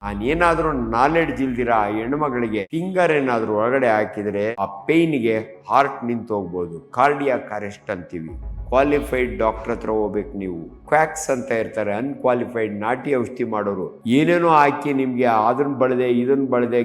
ನಾನೇನಾದ್ರೂ ನಾಲೆಡ್ಜ್ ಇಲ್ದಿರ ಆ ಹೆಣ್ಮಗಳಿಗೆ ಫಿಂಗರ್ ಏನಾದ್ರೂ ಒಳಗಡೆ ಹಾಕಿದ್ರೆ ಆ ಪೇಯ್ನಿಗೆ ಹಾರ್ಟ್ ನಿಂತು ಹೋಗ್ಬೋದು. ಕಾರ್ಡಿಯಾಕ್ ಅರೆಸ್ಟ್ ಅಂತೀವಿ. ಕ್ವಾಲಿಫೈಡ್ ಡಾಕ್ಟರ್ ಹತ್ರ ಹೋಗ್ಬೇಕು ನೀವು. ಕ್ವಾಕ್ಸ್ ಅಂತ ಇರ್ತಾರೆ, ಅನ್ಕ್ವಾಲಿಫೈಡ್ ನಾಟಿ ಔಷಧಿ ಮಾಡೋರು. ಏನೇನೋ ಹಾಕಿ ನಿಮ್ಗೆ ಅದನ್ನ ಬಳದೆ ಇದನ್ನ ಬಳದೆ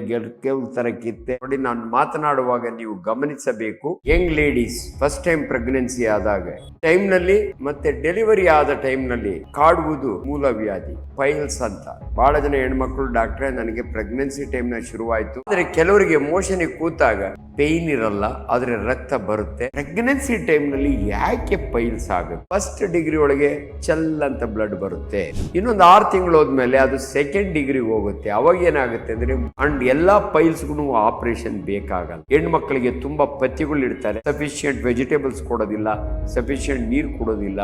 ತರ ಕಿತ್ತೆ ನೋಡಿ. ನಾನು ಮಾತನಾಡುವಾಗ ನೀವು ಗಮನಿಸಬೇಕು, Young ladies first time pregnancy ಆದಾಗ ಟೈಮ್ ನಲ್ಲಿ ಮತ್ತೆ ಡೆಲಿವರಿ ಆದ ಟೈಮ್ ನಲ್ಲಿ ಕಾಡುವುದು ಮೂಲವ್ಯಾಧಿ ಪೈಲ್ಸ್ ಅಂತ. ಬಹಳ ಜನ ಹೆಣ್ಮಕ್ಳು ಡಾಕ್ಟ್ರೆ ನನಗೆ ಪ್ರೆಗ್ನೆನ್ಸಿ ಟೈಮ್ ನ ಶುರುವಾಯ್ತು, ಆದ್ರೆ ಕೆಲವರಿಗೆ ಮೋಷನ್ ಕೂತಾಗ ಪೇಯ್ನ್ ಇರಲ್ಲ, ಆದ್ರೆ ರಕ್ತ ಬರುತ್ತೆ. ಪ್ರೆಗ್ನೆನ್ಸಿ ಟೈಮ್ ನಲ್ಲಿ ಯಾಕೆ ಪೈಲ್ಸ್ ಆಗುತ್ತೆ? ಫಸ್ಟ್ ಡಿಗ್ರಿ ಒಳಗೆ ಚಲ್ ಅಂತ ಬ್ಲಡ್ ಬರುತ್ತೆ. ಇನ್ನೊಂದು 6 ತಿಂಗಳು ಹೋದ್ಮೇಲೆ ಅದು ಸೆಕೆಂಡ್ ಡಿಗ್ರಿಗೆ ಹೋಗುತ್ತೆ. ಅವಾಗ ಏನಾಗುತ್ತೆ ಅಂದ್ರೆ ಅಂಡ್ ಎಲ್ಲಾ ಪೈಲ್ಸ್ಗೂ ಆಪರೇಷನ್ ಬೇಕಾಗಲ್ಲ. ಹೆಣ್ಮಕ್ಳಿಗೆ ತುಂಬಾ ಪಥ್ಯಗಳು ಇಡ್ತಾರೆ, ಸಫಿಶಿಯಂಟ್ ವೆಜಿಟೇಬಲ್ಸ್ ಕೊಡೋದಿಲ್ಲ, ಸಫಿಶಿಯಂಟ್ ನೀರು ಕೊಡೋದಿಲ್ಲ.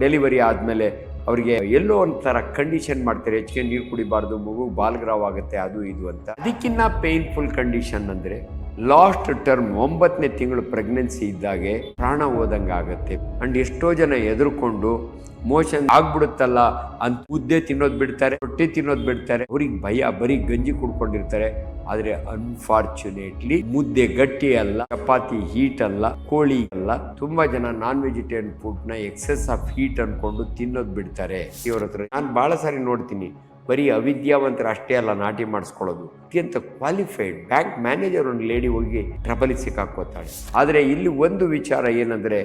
ಡೆಲಿವರಿ ಆದ್ಮೇಲೆ ಅವರಿಗೆ ಎಲ್ಲೋ ಒಂಥರ ಕಂಡೀಷನ್ ಮಾಡ್ತಾರೆ, ಹೆಚ್ಚಿಗೆ ನೀರು ಕುಡಿಬಾರ್ದು, ಮಗು ಬಾಲ್ಗ್ರಾವ್ ಆಗುತ್ತೆ, ಅದು ಇದು ಅಂತ. ಅದಕ್ಕಿನ್ನ ಪೇನ್ಫುಲ್ ಕಂಡೀಷನ್ ಅಂದ್ರೆ ಲಾಸ್ಟ್ ಟರ್ಮ್ 9ನೇ ತಿಂಗಳು ಪ್ರೆಗ್ನೆನ್ಸಿ ಇದ್ದಾಗೆ ಪ್ರಾಣ ಹೋದಂಗ ಆಗುತ್ತೆ. ಅಂಡ್ ಎಷ್ಟೋ ಜನ ಎದುರ್ಕೊಂಡು ಮೋಷನ್ ಆಗ್ಬಿಡುತ್ತಲ್ಲ ಅಂತ ಮುದ್ದೆ ತಿನ್ನೋದು ಬಿಡ್ತಾರೆ, ರೊಟ್ಟಿ ತಿನ್ನೋದು ಬಿಡ್ತಾರೆ. ಅವ್ರಿಗೆ ಭಯ, ಬರೀ ಗಂಜಿ ಕುಡ್ಕೊಂಡಿರ್ತಾರೆ. ಆದ್ರೆ ಅನ್ಫಾರ್ಚುನೇಟ್ಲಿ ಮುದ್ದೆ ಗಟ್ಟಿ ಅಲ್ಲ, ಚಪಾತಿ ಹೀಟ್ ಅಲ್ಲ, ಕೋಳಿ ಅಲ್ಲ. ತುಂಬಾ ಜನ ನಾನ್ ವೆಜಿಟೇರಿಯನ್ ಫುಡ್ ನ ಎಕ್ಸೆಸ್ ಆಫ್ ಹೀಟ್ ಅನ್ಕೊಂಡು ತಿನ್ನೋದು ಬಿಡ್ತಾರೆ. ಇವ್ರ ಹತ್ರ ನಾನು ಬಹಳ ಸಾರಿ ನೋಡ್ತೀನಿ, ಬರೀ ಅವಿದ್ಯಾವಂತರ ಅಷ್ಟೇ ಅಲ್ಲ ನಾಟಿ ಮಾಡಿಸ್ಕೊಳ್ಳೋದು, ಅತ್ಯಂತ ಕ್ವಾಲಿಫೈಡ್ ಬ್ಯಾಂಕ್ ಮ್ಯಾನೇಜರ್ ಒಂದು ಲೇಡಿ ಹೋಗಿ ಟ್ರಬಲ್ ಸಿಕ್ಕಾಕೋತಾಳೆ. ಆದರೆ ಇಲ್ಲಿ ಒಂದು ವಿಚಾರ ಏನಂದ್ರೆ,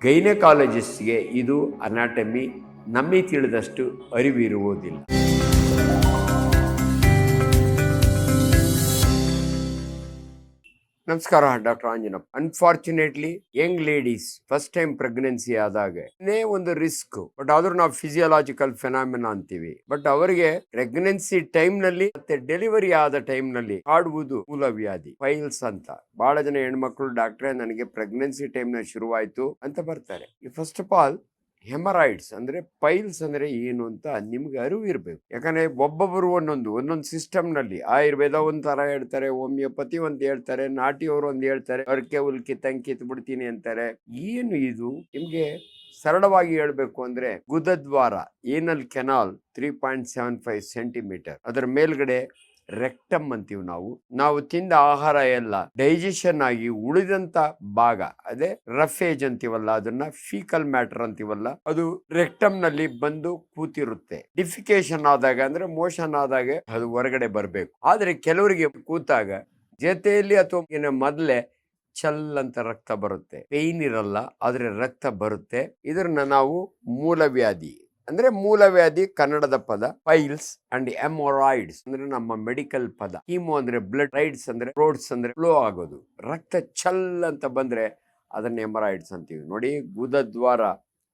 ಗೈನಕಾಲಜಿಸ್ಟ್ಗೆ ಇದು ಅನಾಟಮಿ ನಮಗೆ ತಿಳಿದಷ್ಟು ಅರಿವಿರುವುದಿಲ್ಲ. ನಮಸ್ಕಾರ, doctor Anjanappa. Unfortunately Young ladies first time pregnancy ಆದಾಗ ಒಂದು ರಿಸ್ಕ್, ಬಟ್ ಆದ್ರೂ ನಾವು ಫಿಸಿಯಾಲಜಿಕಲ್ ಫೆನಾಮಿನಾ ಅಂತೀವಿ. ಬಟ್ ಅವರಿಗೆ ಪ್ರೆಗ್ನೆನ್ಸಿ ಟೈಮ್ ನಲ್ಲಿ ಮತ್ತೆ ಡೆಲಿವರಿ ಆದ ಟೈಮ್ ನಲ್ಲಿ ಕಾಡುವುದು ಮೂಲವ್ಯಾಧಿ ಪೈಲ್ಸ್ ಅಂತ. ಬಹಳ ಜನ ಹೆಣ್ಮಕ್ಳು ಡಾಕ್ಟ್ರೆ ನನಗೆ ಪ್ರೆಗ್ನೆನ್ಸಿ ಟೈಮ್ ನಲ್ಲಿ ಶುರುವಾಯ್ತು ಅಂತ ಬರ್ತಾರೆ. ಫಸ್ಟ್ ಆಫ್ ಆಲ್ ಹೆಮರಾಯ್ಡ್ಸ್ ಅಂದ್ರೆ ಪೈಲ್ಸ್ ಅಂದ್ರೆ ಏನು ಅಂತ ನಿಮ್ಗೆ ಅರಿವು ಇರ್ಬೇಕು. ಯಾಕಂದ್ರೆ ಒಬ್ಬೊಬ್ಬರು ಒಂದೊಂದು ಸಿಸ್ಟಮ್ ನಲ್ಲಿ ಆಯುರ್ವೇದ ಒಂಥರ ಹೇಳ್ತಾರೆ, ಹೋಮಿಯೋಪತಿ ಒಂದ್ ಹೇಳ್ತಾರೆ, ನಾಟಿಯವರು ಒಂದ್ ಹೇಳ್ತಾರೆ, ಅರ್ಕೆ ಉಲ್ಕಿ ತಂಕಿತ್ ಬಿಡ್ತೀನಿ ಅಂತಾರೆ. ಏನು ಇದು? ನಿಮ್ಗೆ ಸರಳವಾಗಿ ಹೇಳ್ಬೇಕು ಅಂದ್ರೆ ಗುದದ್ವಾರ ಏನಲ್ ಕೆನಾಲ್ 3.75 ಸೆಂಟಿಮೀಟರ್, ಅದರ ಮೇಲ್ಗಡೆ ರೆಕ್ಟಮ್ ಅಂತೀವಿ ನಾವು ತಿಂದ ಆಹಾರ ಎಲ್ಲ ಡೈಜೆಷನ್ ಆಗಿ ಉಳಿದಂತ ಭಾಗ, ಅದೇ ರಫೇಜ್ ಅಂತೀವಲ್ಲ, ಅದನ್ನ ಫೀಕಲ್ ಮ್ಯಾಟರ್ ಅಂತೀವಲ್ಲ, ಅದು ರೆಕ್ಟಮ್ ನಲ್ಲಿ ಬಂದು ಕೂತಿರುತ್ತೆ. ಡಿಫಿಕೇಶನ್ ಆದಾಗ ಅಂದ್ರೆ ಮೋಷನ್ ಆದಾಗ ಅದು ಹೊರಗಡೆ ಬರ್ಬೇಕು. ಆದ್ರೆ ಕೆಲವರಿಗೆ ಕೂತಾಗ ಜೊತೆಯಲ್ಲಿ ಅಥವಾ ಮೊದಲೇ ಚಲ್ ಅಂತ ರಕ್ತ ಬರುತ್ತೆ. ಪೇಯ್ನ್ ಇರಲ್ಲ, ಆದ್ರೆ ರಕ್ತ ಬರುತ್ತೆ. ಇದನ್ನ ನಾವು ಮೂಲವ್ಯಾಧಿ ಅಂದ್ರೆ ಮೂಲವ್ಯಾಧಿ ಕನ್ನಡದ ಪದ, ಪೈಲ್ಸ್ ಅಂಡ್ ಹೆಮರಾಯ್ಡ್ಸ್ ಅಂದ್ರೆ ನಮ್ಮ ಮೆಡಿಕಲ್ ಪದ. ಕೀಮೋ ಅಂದ್ರೆ ಬ್ಲಡ್, ರೈಡ್ಸ್ ಅಂದ್ರೆ ರೋಡ್ಸ್ ಅಂದ್ರೆ ಫ್ಲೋ ಆಗೋದು. ರಕ್ತ ಚಲ್ ಅಂತ ಬಂದ್ರೆ ಅದನ್ನ ಹೆಮರಾಯ್ಡ್ಸ್ ಅಂತೀವಿ. ನೋಡಿ, ಗುದದ್ವಾರ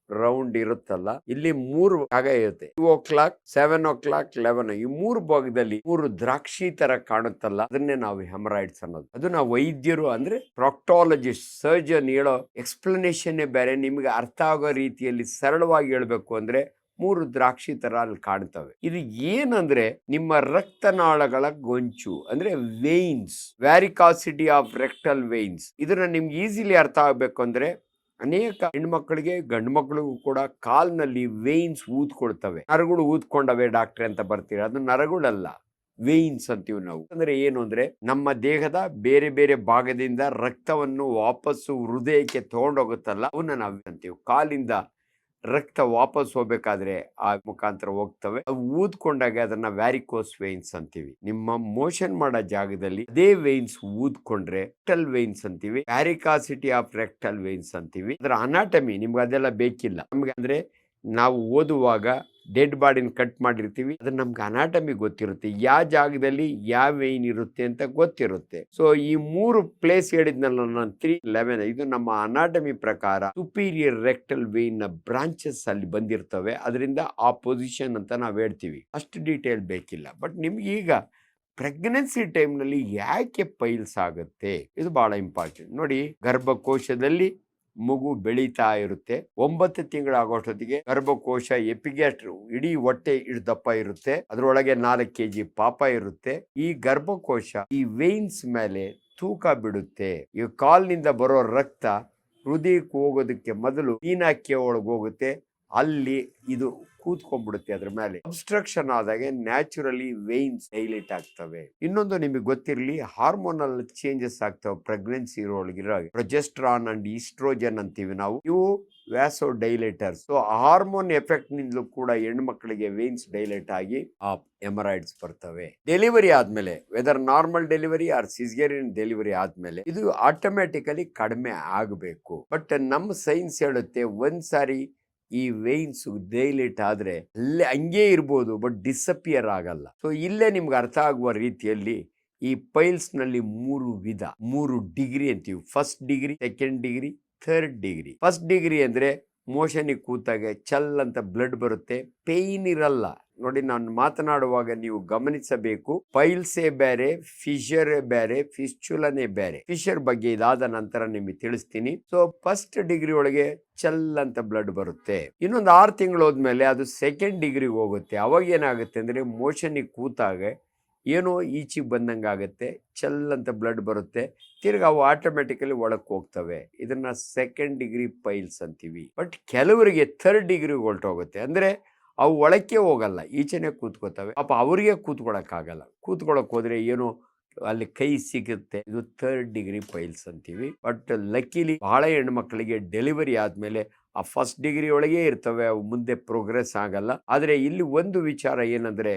ರೌಂಡ್ ಇರುತ್ತಲ್ಲ, ಇಲ್ಲಿ 3 ಭಾಗ ಇರುತ್ತೆ. 2 o'clock, 7 o'clock, 11. ಈ 3 ಭಾಗದಲ್ಲಿ 3 ದ್ರಾಕ್ಷಿ ತರ ಕಾಣುತ್ತಲ್ಲ, ಅದನ್ನೇ ನಾವು ಹೆಮರಾಯ್ಡ್ಸ್ ಅನ್ನೋದು. ಅದು ನಾವು ವೈದ್ಯರು ಅಂದ್ರೆ ಪ್ರಾಕ್ಟಾಲಜಿಸ್ಟ್, ಸರ್ಜನ್ ಹೇಳೋ ಎಕ್ಸ್ಪ್ಲನೇಷನ್ ಬೇರೆ. ನಿಮ್ಗೆ ಅರ್ಥ ಆಗೋ ರೀತಿಯಲ್ಲಿ ಸರಳವಾಗಿ ಹೇಳ್ಬೇಕು ಅಂದ್ರೆ 3 ದ್ರಾಕ್ಷಿ ತರ ಅಲ್ಲಿ ಕಾಣ್ತವೆ. ಇದು ಏನಂದ್ರೆ ನಿಮ್ಮ ರಕ್ತನಾಳಗಳ ಗೊಂಚು ಅಂದ್ರೆ ವೇನ್ಸ್, ವ್ಯಾರಿಕಾಸಿಟಿ ಆಫ್ ರೆಕ್ಟಲ್ ವೇನ್ಸ್. ಇದನ್ನ ನಿಮ್ಗೆ ಈಸಿಲಿ ಅರ್ಥ ಆಗ್ಬೇಕು ಅಂದ್ರೆ, ಅನೇಕ ಹೆಣ್ಮಕ್ಳಿಗೆ ಗಂಡು ಮಕ್ಕಳಿಗೂ ಕೂಡ ಕಾಲ್ನಲ್ಲಿ ವೇನ್ಸ್ ಊದ್ಕೊಳ್ತವೆ. ನರಗಳು ಊದ್ಕೊಂಡವೆ ಡಾಕ್ಟ್ರೆ ಅಂತ ಬರ್ತೀರಾ, ಅದು ನರಗಳಲ್ಲ, ವೇನ್ಸ್ ಅಂತೀವಿ ನಾವು. ಅಂದ್ರೆ ಏನು ಅಂದ್ರೆ ನಮ್ಮ ದೇಹದ ಬೇರೆ ಬೇರೆ ಭಾಗದಿಂದ ರಕ್ತವನ್ನು ವಾಪಸ್ಸು ಹೃದಯಕ್ಕೆ ತಗೊಂಡೋಗುತ್ತಲ್ಲ, ಅವನ್ನ ನಾವು ಅಂತೀವಿ. ಕಾಲಿಂದ ರಕ್ತ ವಾಪಸ್ ಹೋಗ್ಬೇಕಾದ್ರೆ ಆ ಮುಖಾಂತರ ಹೋಗ್ತವೆ. ಅವು ಊದ್ಕೊಂಡಾಗ ಅದನ್ನ ವ್ಯಾರಿಕೋಸ್ ವೇನ್ಸ್ ಅಂತೀವಿ. ನಿಮ್ಮ ಮೋಷನ್ ಮಾಡೋ ಜಾಗದಲ್ಲಿ ಅದೇ ವೇನ್ಸ್ ಊದ್ಕೊಂಡ್ರೆ ರೆಕ್ಟಲ್ ವೇನ್ಸ್ ಅಂತೀವಿ. ವ್ಯಾರಿಕಾಸಿಟಿ ಆಫ್ ರೆಕ್ಟಲ್ ವೇನ್ಸ್ ಅಂತೀವಿ. ಅದರ ಅನಾಟಮಿ ನಿಮ್ಗೆ ಅದೆಲ್ಲ ಬೇಕಿಲ್ಲ ನಮ್ಗೆ. ಅಂದ್ರೆ ನಾವು ಓದುವಾಗ ಡೆಡ್ ಬಾಡಿನ ಕಟ್ ಮಾಡಿರ್ತೀವಿ, ಅದು ನಮ್ಗೆ ಅನಾಟಮಿ ಗೊತ್ತಿರುತ್ತೆ, ಯಾವ ಜಾಗದಲ್ಲಿ ಯಾವ ವೇನ್ ಇರುತ್ತೆ ಅಂತ ಗೊತ್ತಿರುತ್ತೆ. ಸೊ ಈ 3 ಪ್ಲೇಸ್ ಹೇಳಿದ್ನಲ್ಲ ನಾನು, 3-11, ಇದು ನಮ್ಮ ಅನಾಟಮಿ ಪ್ರಕಾರ ಸುಪೀರಿಯರ್ ರೆಕ್ಟಲ್ ವೇನ್ ನ ಬ್ರಾಂಚಸ್ ಅಲ್ಲಿ ಬಂದಿರ್ತವೆ. ಅದರಿಂದ ಆ ಪೊಸಿಷನ್ ಅಂತ ನಾವು ಹೇಳ್ತೀವಿ. ಅಷ್ಟು ಡೀಟೇಲ್ ಬೇಕಿಲ್ಲ. ಬಟ್ ನಿಮ್ಗೆ ಈಗ ಪ್ರೆಗ್ನೆನ್ಸಿ ಟೈಮ್ ನಲ್ಲಿ ಯಾಕೆ ಪೈಲ್ಸ್ ಆಗುತ್ತೆ, ಇದು ಬಹಳ ಇಂಪಾರ್ಟೆಂಟ್. ನೋಡಿ, ಗರ್ಭಕೋಶದಲ್ಲಿ ಮಗು ಬೆಳೀತಾ ಇರುತ್ತೆ. 9 ತಿಂಗಳಾಗೋಷ್ಟೊತ್ತಿಗೆ ಗರ್ಭಕೋಶ ಎಪಿಗ್ಯಾಸ್ಟ್ರು ಇಡೀ ಹೊಟ್ಟೆ ದಪ್ಪ ಇರುತ್ತೆ. ಅದರೊಳಗೆ 4 kg ಪಾಪ ಇರುತ್ತೆ. ಈ ಗರ್ಭಕೋಶ ಈ ವೇನ್ಸ್ ಮೇಲೆ ತೂಕ ಬಿಡುತ್ತೆ. ಈ ಕಾಲ್ನಿಂದ ಬರೋ ರಕ್ತ ಹೃದಯಕ್ಕೆ ಹೋಗೋದಕ್ಕೆ ಮೊದಲು ಮೀನಾಕ್ಕೆ ಒಳಗೆ ಹೋಗುತ್ತೆ. ಅಲ್ಲಿ ಇದು ಕೂತ್ಕೊಂಡ್ಬಿಡುತ್ತೆ ಅದ್ರ ಮೇಲೆ. ಅಬ್ಸ್ಟ್ರಕ್ಷನ್ ಆದಾಗೆ ನ್ಯಾಚುರಲಿ ವೇನ್ಸ್ ಡೈಲೇಟ್ ಆಗ್ತವೆ. ಇನ್ನೊಂದು ನಿಮಗೆ ಗೊತ್ತಿರಲಿ, ಹಾರ್ಮೋನಲ್ ಚೇಂಜಸ್ ಆಗ್ತವೆ ಪ್ರೆಗ್ನೆನ್ಸಿ ಇರೋಳಗಿರೋ ಪ್ರೊಜೆಸ್ಟ್ರಾನ್ ಅಂಡ್ ಈಸ್ಟ್ರೋಜನ್ ಅಂತೀವಿ ನಾವು. ಇವು ವ್ಯಾಸೋ ಡೈಲೇಟರ್ಸ್. ಸೊ ಹಾರ್ಮೋನ್ ಎಫೆಕ್ಟ್ ನಿಂದಲೂ ಕೂಡ ಹೆಣ್ಮಕ್ಳಿಗೆ ವೇನ್ಸ್ ಡೈಲೇಟ್ ಆಗಿ ಆ ಎಮರಾಯ್ಡ್ಸ್ ಬರ್ತವೆ. ಡೆಲಿವರಿ ಆದ್ಮೇಲೆ, whether normal delivery or caesarean delivery ಆದ್ಮೇಲೆ ಇದು ಆಟೋಮ್ಯಾಟಿಕಲಿ ಕಡಿಮೆ ಆಗಬೇಕು. ಬಟ್ ನಮ್ಮ ಸೈನ್ಸ್ ಹೇಳುತ್ತೆ ಒಂದ್ಸಾರಿ ಈ ವೇನ್ಸ್ ಡೈಲೇಟ್ ಆದ್ರೆ ಅಲ್ಲೇ ಹಂಗೆ ಇರ್ಬೋದು, ಬಟ್ ಡಿಸಪಿಯರ್ ಆಗಲ್ಲ. ಸೊ ಇಲ್ಲೇ ನಿಮ್ಗೆ ಅರ್ಥ ಆಗುವ ರೀತಿಯಲ್ಲಿ ಈ ಪೈಲ್ಸ್ ನಲ್ಲಿ 3 ವಿಧ, 3 ಡಿಗ್ರಿ ಅಂತೀವಿ. First degree, second degree, third degree. First degree ಅಂದ್ರೆ ಮೋಷನಿಗೆ ಕೂತಾಗೆ ಚಲ್ ಅಂತ ಬ್ಲಡ್ ಬರುತ್ತೆ, ಪೇಯ್ನ್ ಇರಲ್ಲ. ನೋಡಿ, ನಾನು ಮಾತನಾಡುವಾಗ ನೀವು ಗಮನಿಸಬೇಕು, ಪೈಲ್ಸೇ ಬೇರೆ, ಫಿಶರ್ ಬೇರೆ, ಫಿಸ್ಚುಲನೇ ಬೇರೆ. ಫಿಶರ್ ಬಗ್ಗೆ ಇದಾದ ನಂತರ ನಿಮಗೆ ತಿಳಿಸ್ತೀನಿ. ಸೊ ಫಸ್ಟ್ ಡಿಗ್ರಿ ಒಳಗೆ ಚಲ್ ಅಂತ ಬ್ಲಡ್ ಬರುತ್ತೆ. ಇನ್ನೊಂದು 6 ತಿಂಗಳು ಹೋದ್ಮೇಲೆ ಅದು ಸೆಕೆಂಡ್ ಡಿಗ್ರಿಗೆ ಹೋಗುತ್ತೆ. ಅವಾಗ ಏನಾಗುತ್ತೆ ಅಂದ್ರೆ ಮೋಷನಿಗೆ ಕೂತಾಗ ಏನೋ ಈಚಿಗೆ ಬಂದಂಗೆ ಆಗುತ್ತೆ, ಚಲ್ ಅಂತ ಬ್ಲಡ್ ಬರುತ್ತೆ, ತಿರ್ಗಿ ಅವು ಆಟೋಮೆಟಿಕಲಿ ಒಳಕ್ಕೆ ಹೋಗ್ತವೆ. ಇದನ್ನ ಸೆಕೆಂಡ್ ಡಿಗ್ರಿ ಪೈಲ್ಸ್ ಅಂತೀವಿ. ಬಟ್ ಕೆಲವರಿಗೆ ಥರ್ಡ್ ಡಿಗ್ರಿಗೆ ಹೊರಟೋಗುತ್ತೆ, ಅಂದ್ರೆ ಅವು ಒಳಕ್ಕೆ ಹೋಗಲ್ಲ, ಈಚೆನೆ ಕೂತ್ಕೋತವೆ. ಪಾಪ ಅವರಿಗೆ ಕೂತ್ಕೊಳಕ್ಕಾಗಲ್ಲ. ಕೂತ್ಕೊಳಕ್ ಹೋದ್ರೆ ಏನೋ ಅಲ್ಲಿ ಕೈ ಸಿಗುತ್ತೆ. ಇದು ಥರ್ಡ್ ಡಿಗ್ರಿ ಪೈಲ್ಸ್ ಅಂತೀವಿ. ಬಟ್ ಲಕ್ಕಿಲಿ ಬಹಳ ಹೆಣ್ಮಕ್ಳಿಗೆ ಡೆಲಿವರಿ ಆದ್ಮೇಲೆ ಆ ಫಸ್ಟ್ ಡಿಗ್ರಿ ಒಳಗೆ ಇರ್ತವೆ, ಅವು ಮುಂದೆ ಪ್ರೋಗ್ರೆಸ್ ಆಗಲ್ಲ. ಆದ್ರೆ ಇಲ್ಲಿ ಒಂದು ವಿಚಾರ ಏನಂದ್ರೆ,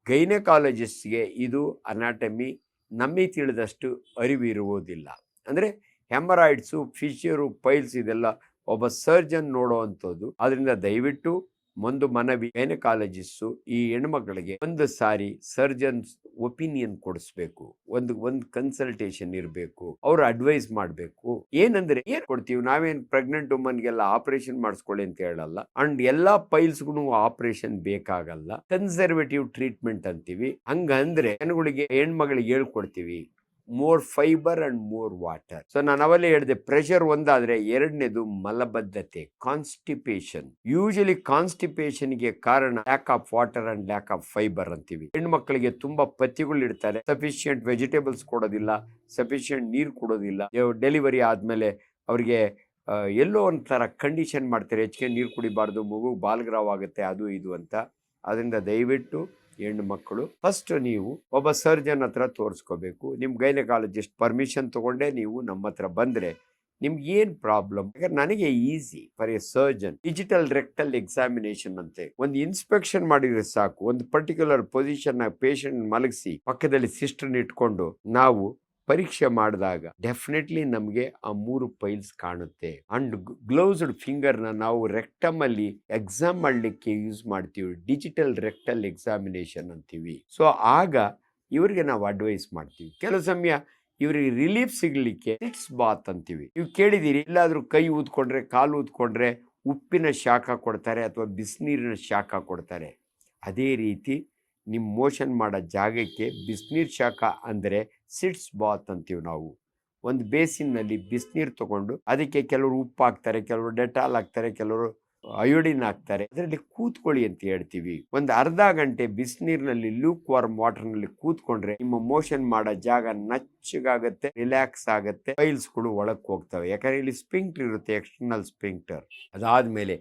ಗೈನಕಾಲಜಿಸ್ಟ್ಗೆ ಇದು ಅನಾಟಮಿ ನಮಗೆ ತಿಳಿದಷ್ಟು ಅರಿವು ಇರುವುದಿಲ್ಲ. ಅಂದರೆ ಹೆಮರಾಯ್ಡ್ಸು, ಫಿಶರು, ಪೈಲ್ಸ್ ಇದೆಲ್ಲ ಒಬ್ಬ ಸರ್ಜನ್ ನೋಡೋ ಅಂಥದ್ದು. ಅದರಿಂದ ದಯವಿಟ್ಟು ಒಂದು ಮನವಿ, ಗೈನಕಾಲಜಿಸ್ಟು ಈ ಹೆಣ್ಮಕ್ಳಿಗೆ ಒಂದು ಸಾರಿ ಸರ್ಜನ್ಸ್ ಒಪಿನಿಯನ್ ಕೊಡಿಸ್ಬೇಕು, ಒಂದು ಕನ್ಸಲ್ಟೇಷನ್ ಇರಬೇಕು, ಅವ್ರು ಅಡ್ವೈಸ್ ಮಾಡಬೇಕು. ಏನಂದ್ರೆ ಏನ್ ಕೊಡ್ತೀವಿ ನಾವೇನ್ ಪ್ರೆಗ್ನೆಂಟ್ ವುಮನ್ಗೆಲ್ಲ ಆಪರೇಷನ್ ಮಾಡಿಸ್ಕೊಳ್ಳಿ ಅಂತ ಹೇಳಲ್ಲ, ಅಂಡ್ ಎಲ್ಲಾ ಪೈಲ್ಸ್ಗೂ ಆಪರೇಷನ್ ಬೇಕಾಗಲ್ಲ. ಕನ್ಸರ್ವೇಟಿವ್ ಟ್ರೀಟ್ಮೆಂಟ್ ಅಂತೀವಿ. ಹಂಗಂದ್ರೆ ಜನಗಳಿಗೆ, ಹೆಣ್ಮಗಳಿಗೆ ಹೇಳ್ಕೊಡ್ತೀವಿ, more fibre and more water. So ನಾನು ಅವಲ್ಲೇ ಹೇಳಿದೆ, ಪ್ರೆಷರ್ ಒಂದಾದ್ರೆ ಎರಡನೇದು ಮಲಬದ್ಧತೆ, ಕಾನ್ಸ್ಟಿಪೇಷನ್. ಯೂಶಲಿ ಕಾನ್ಸ್ಟಿಪೇಷನ್ಗೆ ಕಾರಣ lack of water and lack of fibre ಅಂತೀವಿ. ಹೆಣ್ಮಕ್ಳಿಗೆ ತುಂಬಾ ಪಥ್ಯಗಳು ಇಡ್ತಾರೆ, ಸಫಿಶಿಯಂಟ್ ವೆಜಿಟೇಬಲ್ಸ್ ಕೊಡೋದಿಲ್ಲ, ಸಫಿಶಿಯಂಟ್ ನೀರು ಕೊಡೋದಿಲ್ಲ. ಡೆಲಿವರಿ ಆದ್ಮೇಲೆ ಅವ್ರಿಗೆ ಎಲ್ಲೋ ಒಂಥರ ಕಂಡೀಷನ್ ಮಾಡ್ತಾರೆ, ಹೆಚ್ಚಿಗೆ ನೀರು ಕುಡಿಬಾರ್ದು, ಮಗು ಬಾಲ್ಗ್ರಾವ್ ಆಗುತ್ತೆ, ಅದು ಇದು ಅಂತ. ಅದರಿಂದ ದಯವಿಟ್ಟು ಹೆಣ್ಣು ಮಕ್ಕಳು ಫಸ್ಟ್ ನೀವು ಒಬ್ಬ ಸರ್ಜನ್ ಹತ್ರ ತೋರಿಸ್ಕೋಬೇಕು. ನಿಮ್ ಗೈನಕಾಲಜಿಸ್ಟ್ ಪರ್ಮಿಷನ್ ತಗೊಂಡೆ ನೀವು ನಮ್ಮ ಹತ್ರ ಬಂದ್ರೆ ನಿಮ್ಗೆ ಏನ್ ಪ್ರಾಬ್ಲಮ್. ಯಾಕಂದ್ರೆ ನನಗೆ easy for A surgeon. Digital rectal examination ಅಂತೆ ಒಂದು ಇನ್ಸ್ಪೆಕ್ಷನ್ ಮಾಡಿದ್ರೆ ಸಾಕು. ಒಂದು ಪರ್ಟಿಕ್ಯುಲರ್ ಪೊಸಿಷನ್ ಪೇಷಂಟ್ ಮಲಗಿಸಿ ಪಕ್ಕದಲ್ಲಿ ಸಿಸ್ಟರ್ ಇಟ್ಕೊಂಡು ನಾವು ಪರೀಕ್ಷೆ ಮಾಡಿದಾಗ ಡೆಫಿನೆಟ್ಲಿ ನಮಗೆ ಆ 3 ಪೈಲ್ಸ್ ಕಾಣುತ್ತೆ. ಅಂಡ್ ಗ್ಲೌಸ್ಡ್ ಫಿಂಗರ್ ನ ನಾವು ರೆಕ್ಟಮ್ ಅಲ್ಲಿ ಎಕ್ಸಾಮ್ ಮಾಡ್ಲಿಕ್ಕೆ ಯೂಸ್ ಮಾಡ್ತೀವಿ, ಡಿಜಿಟಲ್ ರೆಕ್ಟಲ್ ಎಕ್ಸಾಮಿನೇಷನ್ ಅಂತೀವಿ. ಸೊ ಆಗ ಇವರಿಗೆ ನಾವು ಅಡ್ವೈಸ್ ಮಾಡ್ತೀವಿ. ಕೆಲವು ಸಮಯ ಇವ್ರಿಗೆ ರಿಲೀಫ್ ಸಿಗ್ಲಿಕ್ಕೆ ಸಿಟ್ಸ್ ಬಾತ್ ಅಂತೀವಿ. ನೀವು ಕೇಳಿದಿರಿ, ಇಲ್ಲಾದ್ರೂ ಕೈ ಊದ್ಕೊಂಡ್ರೆ, ಕಾಲು ಊದ್ಕೊಂಡ್ರೆ ಉಪ್ಪಿನ ಶಾಖ ಕೊಡ್ತಾರೆ ಅಥವಾ ಬಿಸಿನೀರಿನ ಶಾಖ ಕೊಡ್ತಾರೆ. ಅದೇ ರೀತಿ ನಿಮ್ಮ ಮೋಷನ್ ಮಾಡೋ ಜಾಗಕ್ಕೆ ಬಿಸಿನೀರು ಶಾಖ ಅಂದರೆ ಸಿಟ್ಸ್ ಬಾತ್ ಅಂತೀವಿ ನಾವು. ಒಂದು ಬೇಸಿನ್ನಲ್ಲಿ ಬಿಸಿನೀರು ತಗೊಂಡು ಅದಕ್ಕೆ ಕೆಲವರು ಉಪ್ಪು ಹಾಕ್ತಾರೆ, ಕೆಲವರು ಡೆಟಾಲ್ ಹಾಕ್ತಾರೆ, ಕೆಲವರು ಅಯೋಡಿನ್ ಹಾಕ್ತಾರೆ, ಅದರಲ್ಲಿ ಕೂತ್ಕೊಳ್ಳಿ ಅಂತ ಹೇಳ್ತೀವಿ. ಒಂದು ಅರ್ಧ ಗಂಟೆ ಬಿಸಿನೀರಿನಲ್ಲಿ ಲೂಕ್ ವಾರ್ಮ್ ವಾಟರ್ನಲ್ಲಿ ಕೂತ್ಕೊಂಡ್ರೆ ನಿಮ್ಮ ಮೋಷನ್ ಮಾಡೋ ಜಾಗ ನಚ್ಚಗಾಗತ್ತೆ, ರಿಲ್ಯಾಕ್ಸ್ ಆಗುತ್ತೆ, ಪೈಲ್ಸ್ಗಳು ಒಳಕ್ಕೆ ಹೋಗ್ತವೆ. ಯಾಕಂದ್ರೆ ಇಲ್ಲಿ ಸ್ಪಿಂಕ್ಟರ್ ಇರುತ್ತೆ, ಎಕ್ಸ್ಟರ್ನಲ್ ಸ್ಪಿಂಕ್ಟರ್. ಅದಾದ್ಮೇಲೆ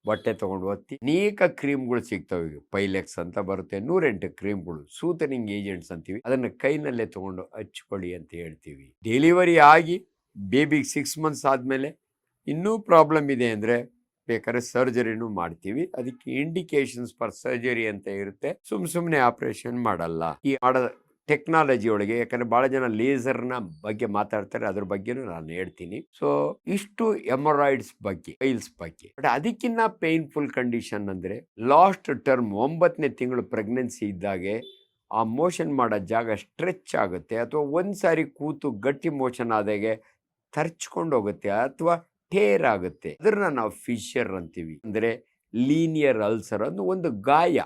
ಬಟ್ಟೆ ತಗೊಂಡು ಒತ್ತಿ ಅನೇಕ ಕ್ರೀಮ್ಗಳು ಸಿಗ್ತವೆ. ಪೈಲೆಕ್ಸ್ ಅಂತ ಬರುತ್ತೆ, 108 ಕ್ರೀಮ್ಗಳು, ಸೂತನಿಂಗ್ ಏಜೆಂಟ್ಸ್ ಅಂತೀವಿ. ಅದನ್ನ ಕೈನಲ್ಲೇ ತಗೊಂಡು ಹಚ್ಕೊಳ್ಳಿ ಅಂತ ಹೇಳ್ತೀವಿ. ಡೆಲಿವರಿ ಆಗಿ ಬೇಬಿಗೆ 6 ಮಂತ್ಸ್ ಆದ್ಮೇಲೆ ಇನ್ನೂ ಪ್ರಾಬ್ಲಮ್ ಇದೆ ಅಂದ್ರೆ ಬೇಕಾದ್ರೆ ಸರ್ಜರಿನೂ ಮಾಡ್ತೀವಿ. ಅದಕ್ಕೆ ಇಂಡಿಕೇಶನ್ಸ್ ಫಾರ್ ಸರ್ಜರಿ ಅಂತ ಇರುತ್ತೆ. ಸುಮ್ಮನೆ ಆಪರೇಷನ್ ಮಾಡಲ್ಲ. ಈ ಮಾಡೋ ಟೆಕ್ನಾಲಜಿ ಒಳಗೆ, ಯಾಕಂದ್ರೆ ಬಹಳ ಜನ ಲೇಸರ್ನ ಬಗ್ಗೆ ಮಾತಾಡ್ತಾರೆ, ಅದ್ರ ಬಗ್ಗೆನೂ ನಾನು ಹೇಳ್ತೀನಿ. ಸೊ ಇಷ್ಟು ಎಮರಾಯ್ಡ್ಸ್ ಬಗ್ಗೆ, ಪೈಲ್ಸ್ ಬಗ್ಗೆ. ಬಟ್ ಅದಕ್ಕಿಂತ ಪೇನ್ಫುಲ್ ಕಂಡೀಷನ್ ಅಂದ್ರೆ ಲಾಸ್ಟ್ ಟರ್ಮ್ 9ನೇ ತಿಂಗಳು ಪ್ರೆಗ್ನೆನ್ಸಿ ಇದ್ದಾಗೆ ಆ ಮೋಷನ್ ಮಾಡೋ ಜಾಗ ಸ್ಟ್ರೆಚ್ ಆಗುತ್ತೆ, ಅಥವಾ ಒಂದ್ಸಾರಿ ಕೂತು ಗಟ್ಟಿ ಮೋಷನ್ ಆದಾಗೆ ತರ್ಚ್ಕೊಂಡು ಹೋಗುತ್ತೆ ಅಥವಾ ಟೇರ್ ಆಗುತ್ತೆ. ಅದನ್ನ ನಾವು ಫಿಶರ್ ಅಂತೀವಿ. ಅಂದ್ರೆ ಲೀನಿಯರ್ ಅಲ್ಸರ್, ಒಂದು ಗಾಯ.